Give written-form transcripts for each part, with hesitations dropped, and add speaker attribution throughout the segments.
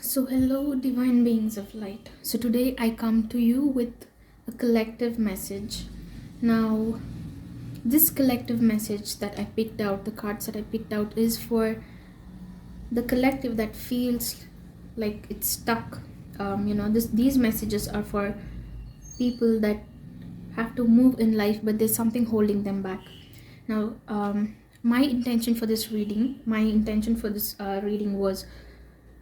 Speaker 1: So, hello, divine beings of light. So, today I come to you with a collective message. Now, this collective message that I picked out, the cards that I picked out, is for the collective that feels like it's stuck. These messages are for people that have to move in life, but there's something holding them back. Now, my intention for this reading was,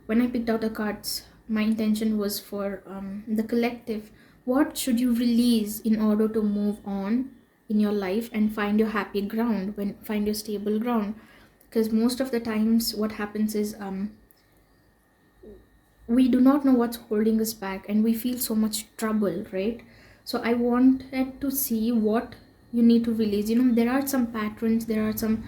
Speaker 1: when I picked out the cards, my intention was for the collective. What should you release in order to move on in your life and find your happy ground, when find your stable ground? Because most of the times, what happens is we do not know what's holding us back, and we feel so much trouble, right? So I wanted to see what you need to release. There are some patterns, there are some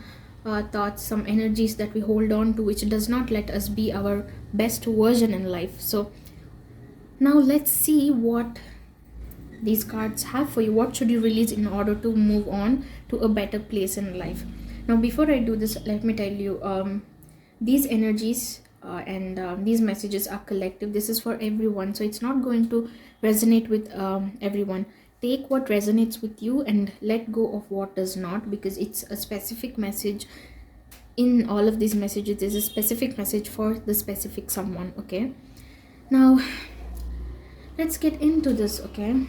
Speaker 1: thoughts, some energies that we hold on to, which does not let us be our best version in life. So now let's see what these cards have for you. What should you release in order to move on to a better place in life? Now, before I do this, let me tell you, these energies and these messages are collective. This is for everyone, so it's not going to resonate with everyone. Take what resonates with you and let go of what does not, because it's a specific message. In all of these messages, there's a specific message for the specific someone. Okay, now let's get into this. Okay,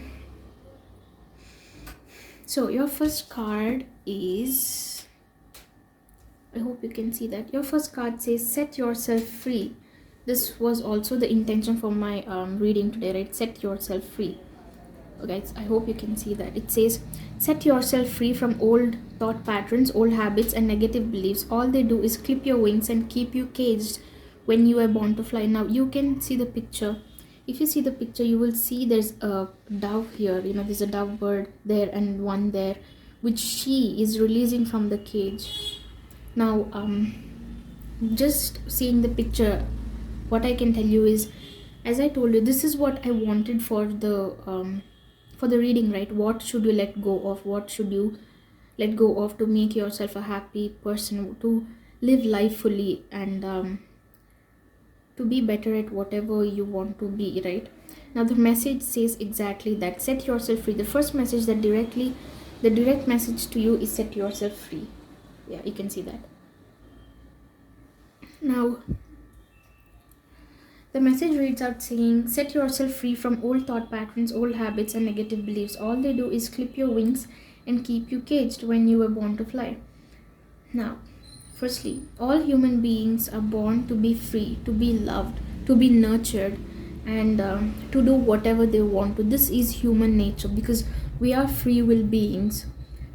Speaker 1: so your first card is, I hope you can see that. Your first card says, set yourself free. This was also the intention for my reading today, right? Set yourself free. Okay, I hope you can see that. It says, set yourself free from old thought patterns, old habits, and negative beliefs. All they do is clip your wings and keep you caged when you were born to fly. Now, you can see the picture. If you see the picture, you will see there's a dove here. There's a dove bird there and one there, which she is releasing from the cage. Now, just seeing the picture, what I can tell you is, as I told you, this is what I wanted for the reading, right? What should you let go of? What should you let go of to make yourself a happy person, to live life fully, and to be better at whatever you want to be, right? Now, the message says exactly that. Set yourself free. The first message, the direct message to you is set yourself free. Yeah, you can see that. Now, the message reads out saying, set yourself free from old thought patterns, old habits, and negative beliefs. All they do is clip your wings and keep you caged when you were born to fly. Now, firstly, all human beings are born to be free, to be loved, to be nurtured, and to do whatever they want to. This is human nature, because we are free will beings.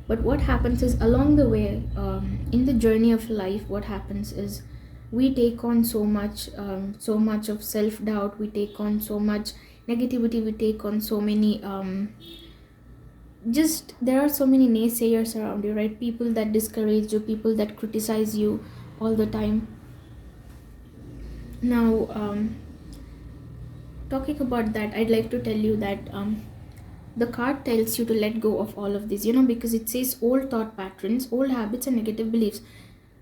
Speaker 1: But what happens is, along the way, in the journey of life, what happens is, we take on so much of self-doubt, we take on so much negativity, we take on so many just there are so many naysayers around you, right? People that discourage you, people that criticize you all the time. Now, talking about that, I'd like to tell you that the card tells you to let go of all of this, because it says old thought patterns, old habits, and negative beliefs.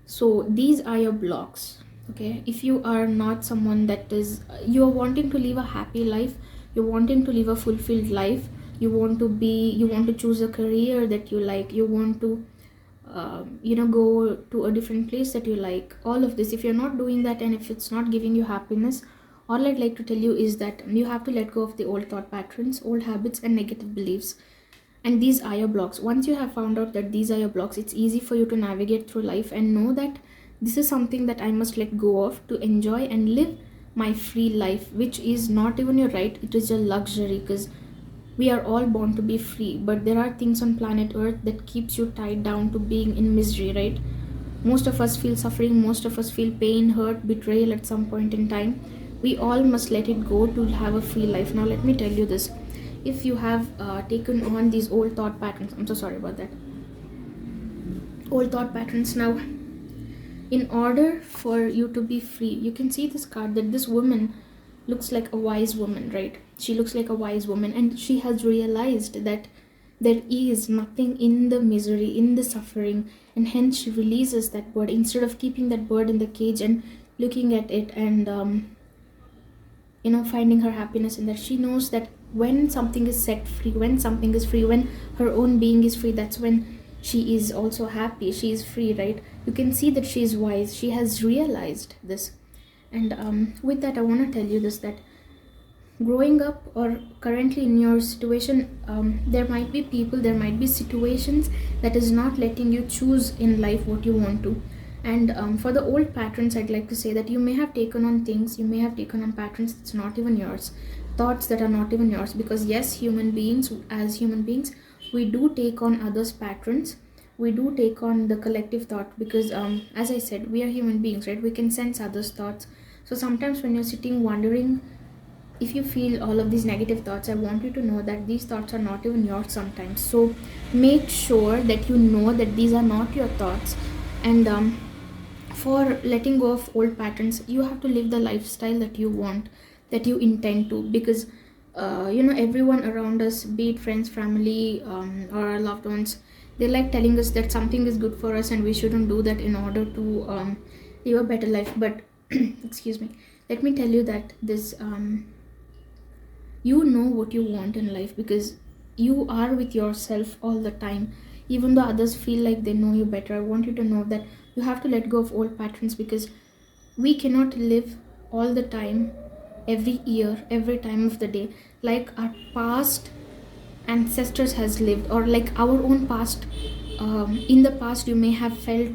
Speaker 1: So these are your blocks. Okay, if you are not someone that is, you're wanting to live a happy life, you're wanting to live a fulfilled life, you want to choose a career that you like, you want to go to a different place that you like, all of this, if you're not doing that, and if it's not giving you happiness, all I'd like to tell you is that you have to let go of the old thought patterns, old habits, and negative beliefs. And these are your blocks. Once you have found out that these are your blocks, it's easy for you to navigate through life and know that this is something that I must let go of to enjoy and live my free life, which is not even your right, it is a luxury, because we are all born to be free. But there are things on planet Earth that keeps you tied down to being in misery, right? Most of us feel suffering, most of us feel pain, hurt, betrayal at some point in time. We all must let it go to have a free life. Now, let me tell you this. If you have taken on these old thought patterns, I'm so sorry about that, old thought patterns, now, in order for you to be free, you can see this card, that this woman looks like a wise woman, right? She looks like a wise woman, and she has realized that there is nothing in the misery, in the suffering, and hence she releases that bird instead of keeping that bird in the cage and looking at it and finding her happiness in that. She knows that when something is set free, when something is free, when her own being is free, that's when she is also happy, she is free, right? You can see that she is wise, she has realized this. And with that, I want to tell you this, that growing up or currently in your situation, there might be people, there might be situations that is not letting you choose in life what you want to. And for the old patterns, I'd like to say that you may have taken on things, you may have taken on patterns that's not even yours, thoughts that are not even yours. Because yes, human beings, as human beings, we do take on others patterns, we do take on the collective thought, because as I said, we are human beings, right? We can sense others thoughts. So sometimes when you're sitting wondering, if you feel all of these negative thoughts, I want you to know that these thoughts are not even yours sometimes. So make sure that you know that these are not your thoughts. And for letting go of old patterns, you have to live the lifestyle that you want, that you intend to. Because everyone around us, be it friends, family, or our loved ones, they like telling us that something is good for us and we shouldn't do that in order to live a better life. But excuse me, let me tell you that this you know what you want in life, because you are with yourself all the time. Even though others feel like they know you better, I want you to know that you have to let go of old patterns. Because we cannot live all the time, every year, every time of the day, like our past ancestors has lived, or like our own past. In the past, you may have felt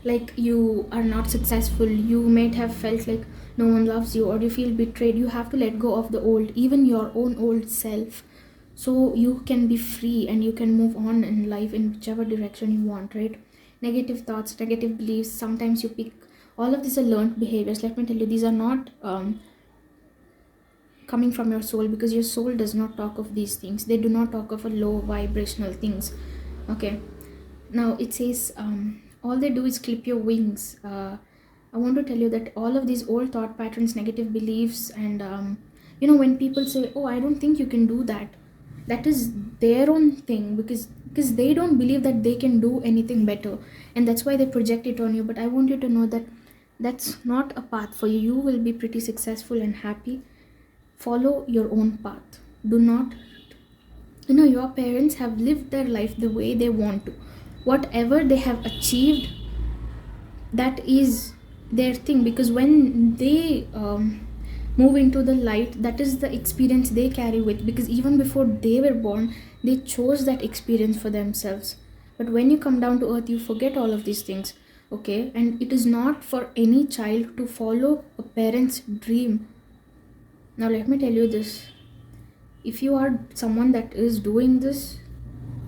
Speaker 1: like you are not successful, you might have felt like no one loves you, or you feel betrayed. You have to let go of the old, even your own old self, so you can be free and you can move on in life in whichever direction you want, right? Negative thoughts, negative beliefs, sometimes you pick, all of these are learned behaviors. Let me tell you, these are not coming from your soul, because your soul does not talk of these things, they do not talk of a low vibrational things. Okay, now it says all they do is clip your wings. I want to tell you that all of these old thought patterns, negative beliefs, and when people say, oh, I don't think you can do that, that is their own thing, because they don't believe that they can do anything better, and that's why they project it on you. But I want you to know that that's not a path for you. You will be pretty successful and happy. Follow your own path. Do not, your parents have lived their life the way they want to. Whatever they have achieved, that is their thing. Because when they move into the light, that is the experience they carry with. Because even before they were born, they chose that experience for themselves. But when you come down to earth, you forget all of these things. Okay, and it is not for any child to follow a parent's dream. Now let me tell you this, if you are someone that is doing this,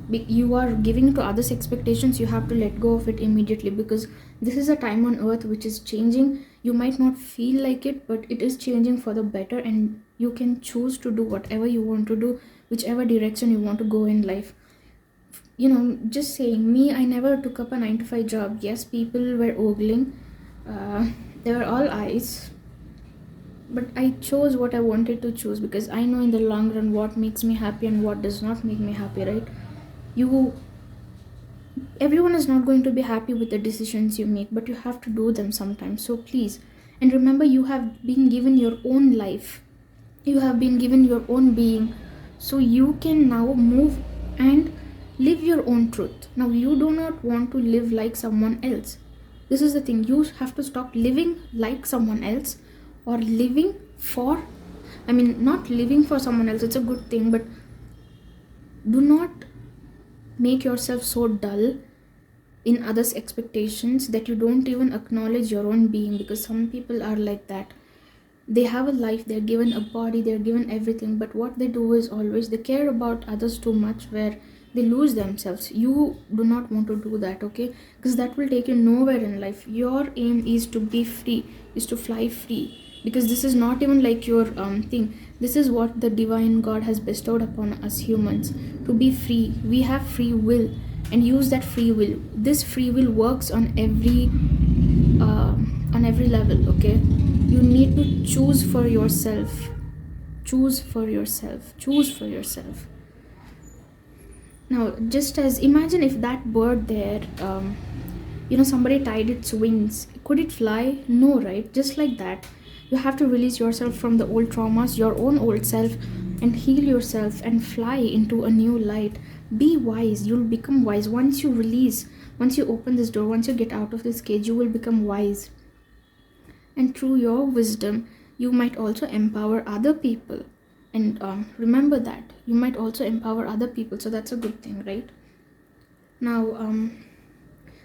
Speaker 1: you are giving to others expectations, you have to let go of it immediately. Because this is a time on earth which is changing. You might not feel like it, but it is changing for the better, and you can choose to do whatever you want to do, whichever direction you want to go in life. Just saying, me, I never took up a 9 to 5 job. Yes, people were ogling, they were all eyes, but I chose what I wanted to choose, because I know in the long run what makes me happy and what does not make me happy, right? Everyone is not going to be happy with the decisions you make, but you have to do them sometimes. So please, and remember, you have been given your own life, you have been given your own being, so you can now move and live your own truth. Now you do not want to live like someone else. This is the thing, you have to stop living like someone else, or living for, not living for someone else, it's a good thing, but do not make yourself so dull in others' expectations that you don't even acknowledge your own being. Because some people are like that. They have a life, they're given a body, they're given everything, but what they do is always they care about others too much, where they lose themselves. You do not want to do that, okay? Because that will take you nowhere in life. Your aim is to be free, is to fly free. Because this is not even like your thing. This is what the divine God has bestowed upon us humans, to be free. We have free will, and use that free will. This free will works on every level, okay? You need to choose for yourself. Choose for yourself. Choose for yourself. Now, just as imagine if that bird there, somebody tied its wings, could it fly? No, right? Just like that, You have to release yourself from the old traumas, your own old self, and heal yourself and fly into a new light. Be wise. You'll become wise once you release. Once you open this door, once you get out of this cage, you will become wise. And through your wisdom, you might also empower other people. And remember that you might also empower other people. So that's a good thing, right? Now,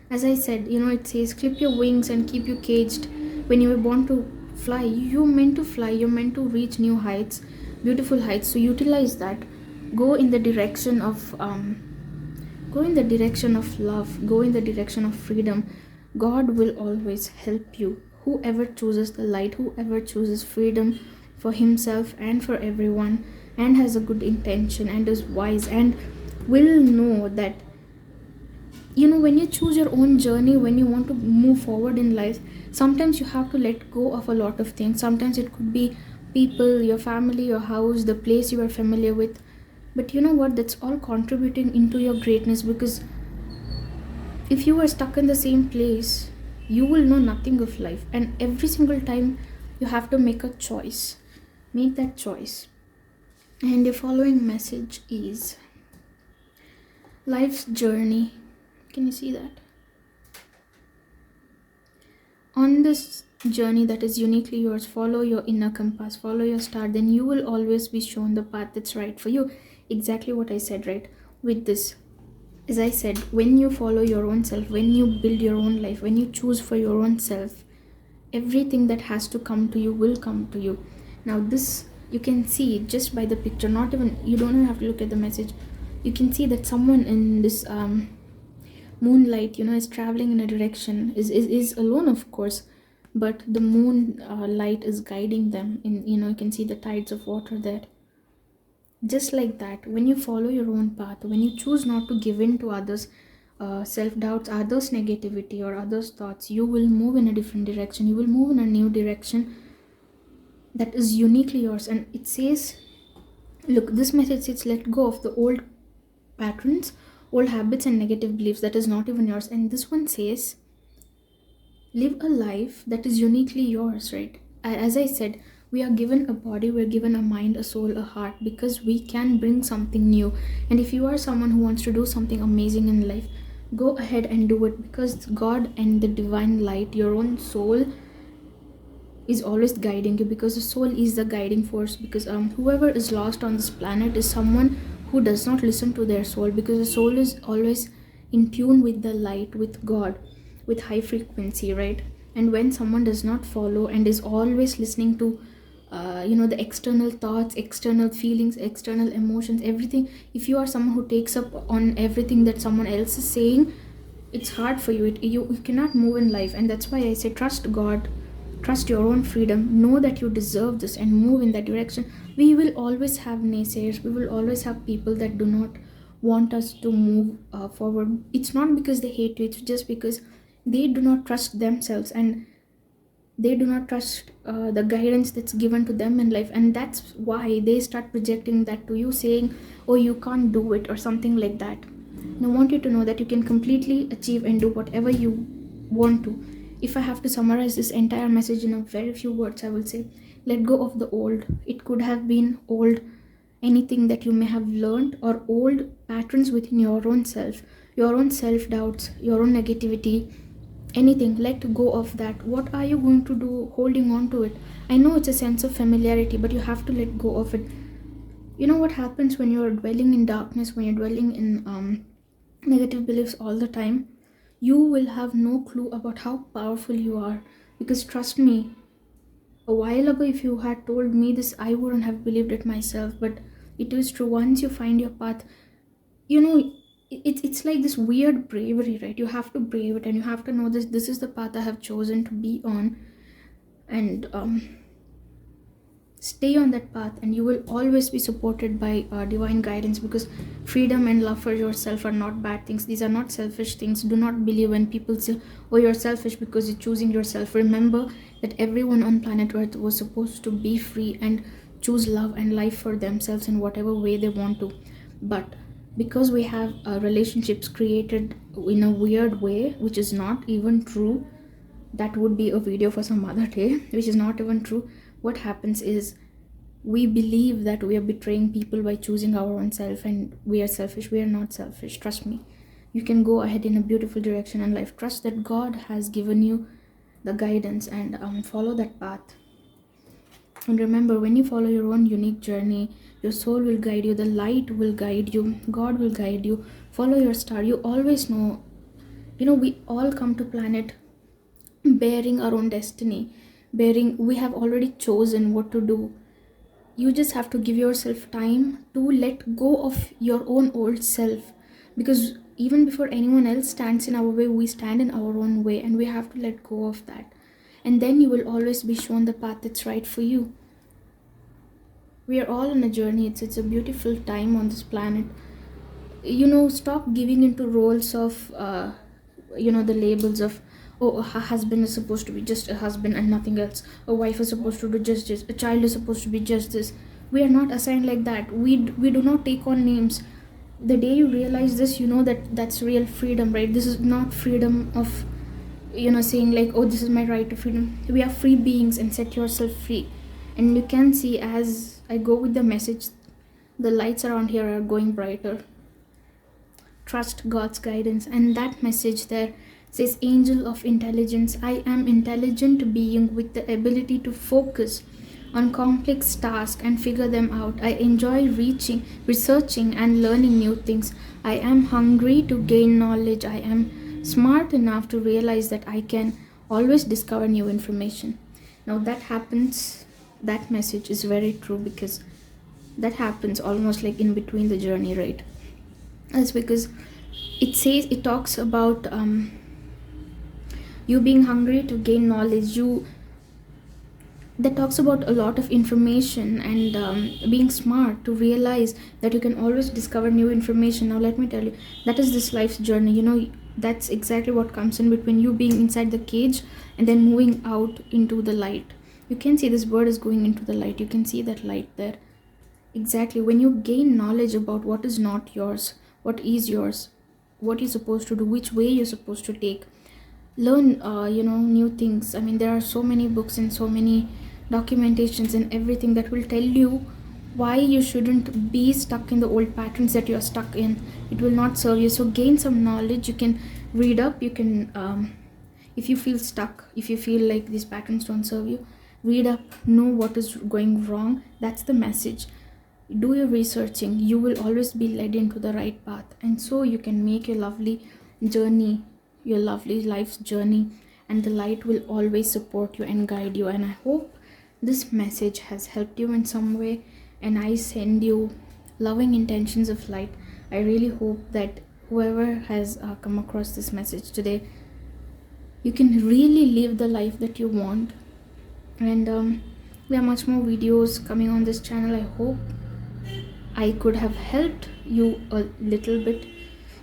Speaker 1: as I said, it says, clip your wings and keep you caged. When you were born to fly, you're meant to fly, you're meant to reach new heights, beautiful heights. So utilize that. Go in the direction of go in the direction of love, go in the direction of freedom. God will always help you. Whoever chooses the light, whoever chooses freedom for himself and for everyone, and has a good intention and is wise and will know that, when you choose your own journey, when you want to move forward in life, sometimes you have to let go of a lot of things. Sometimes it could be people, your family, your house, the place you are familiar with. But you know what? That's all contributing into your greatness, because if you are stuck in the same place, you will know nothing of life. And every single time you have to make a choice. Make that choice. And the following message is life's journey. Can you see that? On this journey that is uniquely yours, follow your inner compass, follow your star, then you will always be shown the path that's right for you. Exactly what I said, right? With this, as I said, when you follow your own self, when you build your own life, when you choose for your own self, everything that has to come to you will come to you. Now this, you can see just by the picture, not even, you don't even have to look at the message. You can see that someone in this moonlight, is traveling in a direction, is alone, of course, but the moon light is guiding them in, you can see the tides of water there. Just like that, when you follow your own path, when you choose not to give in to others self-doubts, others negativity, or others thoughts, you will move in a different direction. You will move in a new direction that is uniquely yours. And it says, look, this message says, let go of the old patterns, old habits, and negative beliefs that is not even yours. And this one says, live a life that is uniquely yours, right? As I said, we are given a body, we're given a mind, a soul, a heart, because we can bring something new. And if you are someone who wants to do something amazing in life, go ahead and do it, because God and the divine light, your own soul, is always guiding you, because the soul is the guiding force. Because whoever is lost on this planet is someone who does not listen to their soul, because the soul is always in tune with the light, with God, with high frequency, right? And when someone does not follow and is always listening to the external thoughts, external feelings, external emotions, everything, if you are someone who takes up on everything that someone else is saying, it's hard for you. You cannot move in life. And that's why I say, trust God, trust your own freedom, know that you deserve this, and move in that direction. We will always have naysayers, we will always have people that do not want us to move forward. It's not because they hate you, it's just because they do not trust themselves, and they do not trust the guidance that's given to them in life. And that's why they start projecting that to you, saying, oh, you can't do it, or something like that. And I want you to know that you can completely achieve and do whatever you want to. If I have to summarize this entire message in a very few words, I will say, let go of the old. It could have been old, anything that you may have learned, or old patterns within your own self-doubts, your own negativity, anything. Let go of that. What are you going to do holding on to it? I know it's a sense of familiarity, but you have to let go of it. You know what happens when you're dwelling in darkness, when you're dwelling in negative beliefs all the time? You will have no clue about how powerful you are. Because trust me, a while ago, if you had told me this, I wouldn't have believed it myself. But it is true. Once you find your path, you know it's like this weird bravery, right? You have to brave it, and you have to know this is the path I have chosen to be on. And stay on that path, and you will always be supported by divine guidance, because freedom and love for yourself are not bad things. These are not selfish things. Do not believe when people say, oh, you're selfish because you're choosing yourself. Remember that everyone on planet earth was supposed to be free and choose love and life for themselves in whatever way they want to. But because we have relationships created in a weird way, which is not even true, that would be a video for some other day, which is not even true. What happens is we believe that we are betraying people by choosing our own self, and we are selfish. We are not selfish, trust me. You can go ahead in a beautiful direction in life. Trust that God has given you the guidance, and follow that path. And remember, when you follow your own unique journey, your soul will guide you, the light will guide you, God will guide you. Follow your star. You always know, we all come to planet bearing our own destiny, we have already chosen what to do. You just have to give yourself time to let go of your own old self, because even before anyone else stands in our way, we stand in our own way, and we have to let go of that. And then you will always be shown the path that's right for you. We are all on a journey. It's a beautiful time on this planet. Stop giving into roles of the labels of, oh, a husband is supposed to be just a husband and nothing else, a wife is supposed to do just this, a child is supposed to be just this. We are not assigned like that. We do not take on names. The day you realize this, that's real freedom, right? This is not freedom of saying like, oh, this is my right to freedom. We are free beings, and set yourself free. And you can see, as I go with the message, the lights around here are going brighter. Trust God's guidance. And that message there says, angel of intelligence, I am intelligent being with the ability to focus on complex tasks and figure them out. I enjoy researching and learning new things. I am hungry to gain knowledge. I am smart enough to realize that I can always discover new information. Now that message is very true, because that happens almost like in between the journey, right? That's because it talks about you being hungry to gain knowledge. That talks about a lot of information, and being smart to realize that you can always discover new information. Now let me tell you, that is this life's journey. That's exactly what comes in between you being inside the cage and then moving out into the light. You can see this bird is going into the light. You can see that light there. Exactly. When you gain knowledge about what is not yours, what is yours, what you're supposed to do, which way you're supposed to take, learn new things. I mean, there are so many books and so many documentations and everything that will tell you why you shouldn't be stuck in the old patterns that you're stuck in. It will not serve you. So gain some knowledge. You can read up. You can if you feel stuck, if you feel like these patterns don't serve you, read up, know what is going wrong. That's the message. Do your researching. You will always be led into the right path, and so you can make your lovely journey, your lovely life's journey, and the light will always support you and guide you. And I hope this message has helped you in some way, and I send you loving intentions of light. I really hope that whoever has come across this message today, you can really live the life that you want. And there are much more videos coming on this channel. I hope I could have helped you a little bit.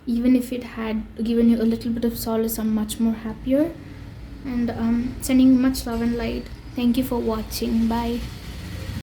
Speaker 1: Even if it had given you a little bit of solace, I'm much more happier. And sending much love and light. Thank you for watching. Bye.